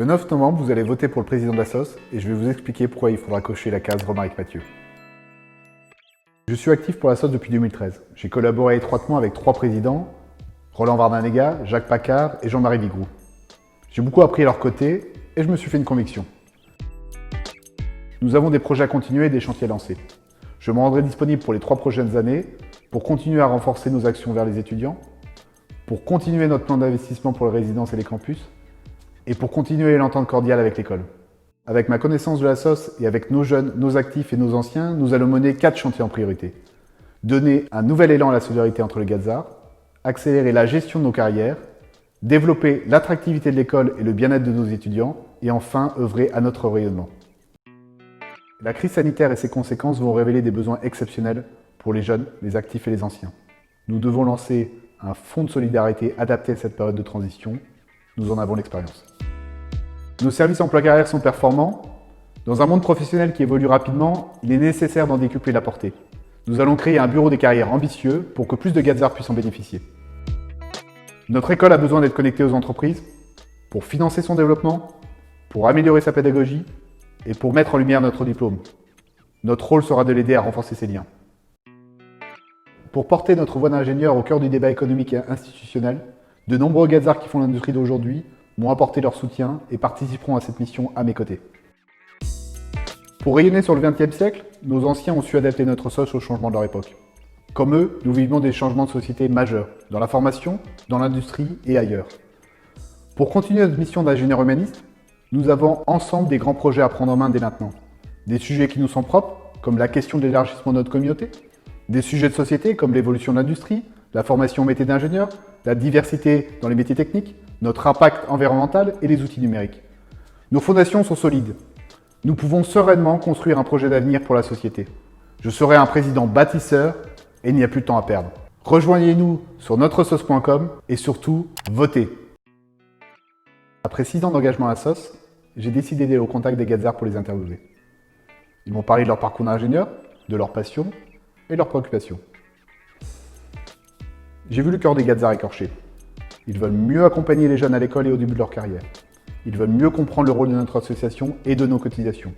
Le 9 novembre, vous allez voter pour le président de la SOS et je vais vous expliquer pourquoi il faudra cocher la case Romaric Mathieu. Je suis actif pour la SOS depuis 2013. J'ai collaboré étroitement avec 3 présidents, Roland Wardenega, Jacques Paccard et Jean-Marie Vigroux. J'ai beaucoup appris à leur côté et je me suis fait une conviction. Nous avons des projets à continuer et des chantiers à lancer. Je me rendrai disponible pour les 3 prochaines années pour continuer à renforcer nos actions vers les étudiants, pour continuer notre plan d'investissement pour les résidences et les campus, et pour continuer l'entente cordiale avec l'école. Avec ma connaissance de la SOS et avec nos jeunes, nos actifs et nos anciens, nous allons mener 4 chantiers en priorité. Donner un nouvel élan à la solidarité entre les Gazards, accélérer la gestion de nos carrières, développer l'attractivité de l'école et le bien-être de nos étudiants, et enfin œuvrer à notre rayonnement. La crise sanitaire et ses conséquences vont révéler des besoins exceptionnels pour les jeunes, les actifs et les anciens. Nous devons lancer un fonds de solidarité adapté à cette période de transition. Nous en avons l'expérience. Nos services emploi-carrière sont performants. Dans un monde professionnel qui évolue rapidement, il est nécessaire d'en décupler la portée. Nous allons créer un bureau des carrières ambitieux pour que plus de Gazards puissent en bénéficier. Notre école a besoin d'être connectée aux entreprises pour financer son développement, pour améliorer sa pédagogie et pour mettre en lumière notre diplôme. Notre rôle sera de l'aider à renforcer ses liens. Pour porter notre voie d'ingénieur au cœur du débat économique et institutionnel, de nombreux Gazards qui font l'industrie d'aujourd'hui m'ont apporté leur soutien et participeront à cette mission à mes côtés. Pour rayonner sur le XXe siècle, nos anciens ont su adapter notre SOS aux changements de leur époque. Comme eux, nous vivons des changements de société majeurs, dans la formation, dans l'industrie et ailleurs. Pour continuer notre mission d'ingénieur humaniste, nous avons ensemble des grands projets à prendre en main dès maintenant. Des sujets qui nous sont propres, comme la question de l'élargissement de notre communauté, des sujets de société comme l'évolution de l'industrie, la formation au métier d'ingénieur, la diversité dans les métiers techniques, notre impact environnemental et les outils numériques. Nos fondations sont solides. Nous pouvons sereinement construire un projet d'avenir pour la société. Je serai un président bâtisseur et il n'y a plus de temps à perdre. Rejoignez-nous sur notresos.com et surtout, votez. Après 6 ans d'engagement à la SOS, j'ai décidé d'aller au contact des Gazards pour les interviewer. Ils m'ont parlé de leur parcours d'ingénieur, de leur passion et de leurs préoccupations. J'ai vu le cœur des Gazards écorché. Ils veulent mieux accompagner les jeunes à l'école et au début de leur carrière. Ils veulent mieux comprendre le rôle de notre association et de nos cotisations.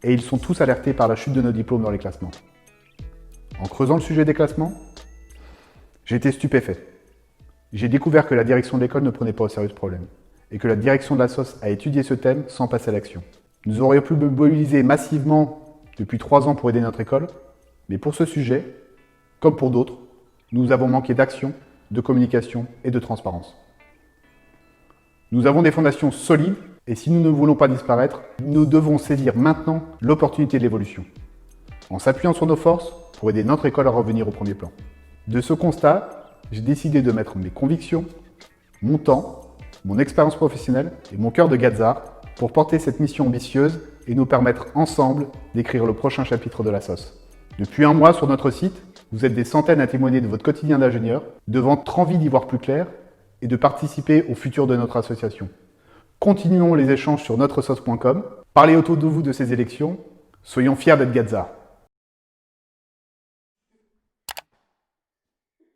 Et ils sont tous alertés par la chute de nos diplômes dans les classements. En creusant le sujet des classements, j'ai été stupéfait. J'ai découvert que la direction de l'école ne prenait pas au sérieux ce problème et que la direction de la SOS a étudié ce thème sans passer à l'action. Nous aurions pu mobiliser massivement depuis 3 ans pour aider notre école, mais pour ce sujet, comme pour d'autres, nous avons manqué d'action, de communication et de transparence. Nous avons des fondations solides et si nous ne voulons pas disparaître, nous devons saisir maintenant l'opportunité de l'évolution, en s'appuyant sur nos forces pour aider notre école à revenir au premier plan. De ce constat, j'ai décidé de mettre mes convictions, mon temps, mon expérience professionnelle et mon cœur de Gazard pour porter cette mission ambitieuse et nous permettre ensemble d'écrire le prochain chapitre de la SOS. Depuis 1 mois sur notre site, vous êtes des centaines à témoigner de votre quotidien d'ingénieur, de votre envie d'y voir plus clair et de participer au futur de notre association. Continuons les échanges sur notresos.com, parlez autour de vous de ces élections, soyons fiers d'être Gazards.